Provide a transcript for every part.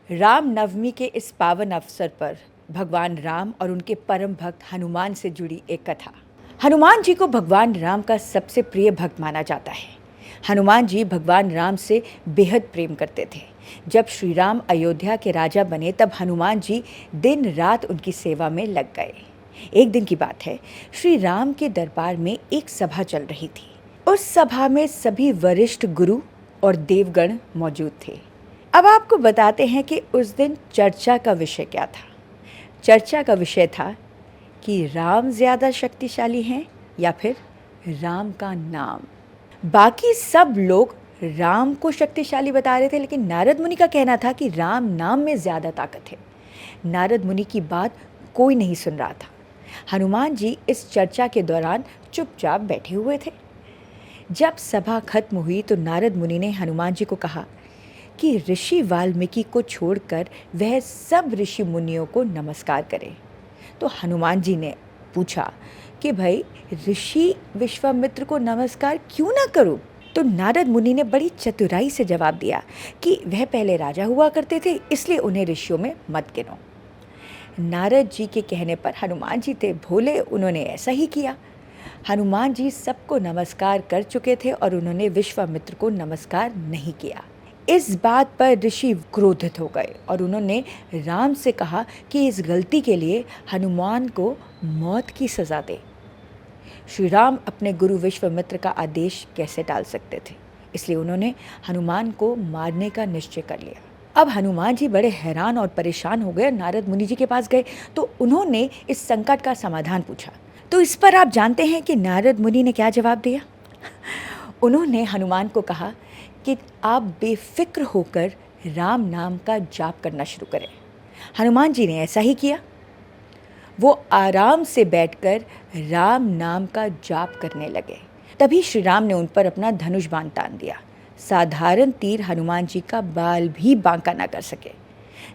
राम नवमी के इस पावन अवसर पर भगवान राम और उनके परम भक्त हनुमान से जुड़ी एक कथा। हनुमान जी को भगवान राम का सबसे प्रिय भक्त माना जाता है। हनुमान जी भगवान राम से बेहद प्रेम करते थे। जब श्री राम अयोध्या के राजा बने तब हनुमान जी दिन रात उनकी सेवा में लग गए। एक दिन की बात है, श्री राम के दरबार में एक सभा चल रही थी। उस सभा में सभी वरिष्ठ गुरु और देवगण मौजूद थे। अब आपको बताते हैं कि उस दिन चर्चा का विषय क्या था। चर्चा का विषय था कि राम ज़्यादा शक्तिशाली हैं या फिर राम का नाम। बाकी सब लोग राम को शक्तिशाली बता रहे थे, लेकिन नारद मुनि का कहना था कि राम नाम में ज़्यादा ताकत है। नारद मुनि की बात कोई नहीं सुन रहा था। हनुमान जी इस चर्चा के दौरान चुपचाप बैठे हुए थे। जब सभा खत्म हुई तो नारद मुनि ने हनुमान जी को कहा कि ऋषि वाल्मीकि को छोड़कर वह सब ऋषि मुनियों को नमस्कार करें। तो हनुमान जी ने पूछा कि भाई ऋषि विश्वामित्र को नमस्कार क्यों ना करूं? तो नारद मुनि ने बड़ी चतुराई से जवाब दिया कि वह पहले राजा हुआ करते थे, इसलिए उन्हें ऋषियों में मत गिनो। नारद जी के कहने पर हनुमान जी थे भोले, उन्होंने ऐसा ही किया। हनुमान जी सबको नमस्कार कर चुके थे और उन्होंने विश्वामित्र को नमस्कार नहीं किया। इस बात पर ऋषि क्रोधित हो गए और उन्होंने राम से कहा कि इस गलती के लिए हनुमान को मौत की सज़ा दे। श्री राम अपने गुरु विश्वामित्र का आदेश कैसे टाल सकते थे, इसलिए उन्होंने हनुमान को मारने का निश्चय कर लिया। अब हनुमान जी बड़े हैरान और परेशान हो गए। नारद मुनि जी के पास गए तो उन्होंने इस संकट का समाधान पूछा। तो इस पर आप जानते हैं कि नारद मुनि ने क्या जवाब दिया। उन्होंने हनुमान को कहा कि आप बेफिक्र होकर राम नाम का जाप करना शुरू करें। हनुमान जी ने ऐसा ही किया। वो आराम से बैठकर राम नाम का जाप करने लगे। तभी श्री राम ने उन पर अपना धनुष बाण तान दिया। साधारण तीर हनुमान जी का बाल भी बांका ना कर सके।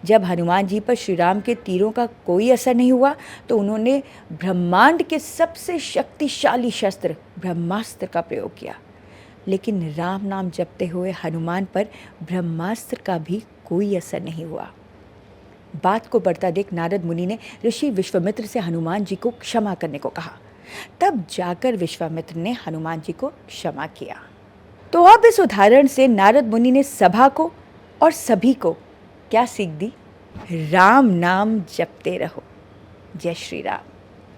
जब हनुमान जी पर श्री राम के तीरों का कोई असर नहीं हुआ तो उन्होंने ब्रह्मांड के सबसे शक्तिशाली शस्त्र ब्रह्मास्त्र का प्रयोग किया, लेकिन राम नाम जपते हुए हनुमान पर ब्रह्मास्त्र का भी कोई असर नहीं हुआ। बात को बढ़ता देख नारद मुनि ने ऋषि विश्वामित्र से हनुमान जी को क्षमा करने को कहा। तब जाकर विश्वामित्र ने हनुमान जी को क्षमा किया। तो अब इस उदाहरण से नारद मुनि ने सभा को और सभी को क्या सीख दी? राम नाम जपते रहो। जय श्री राम।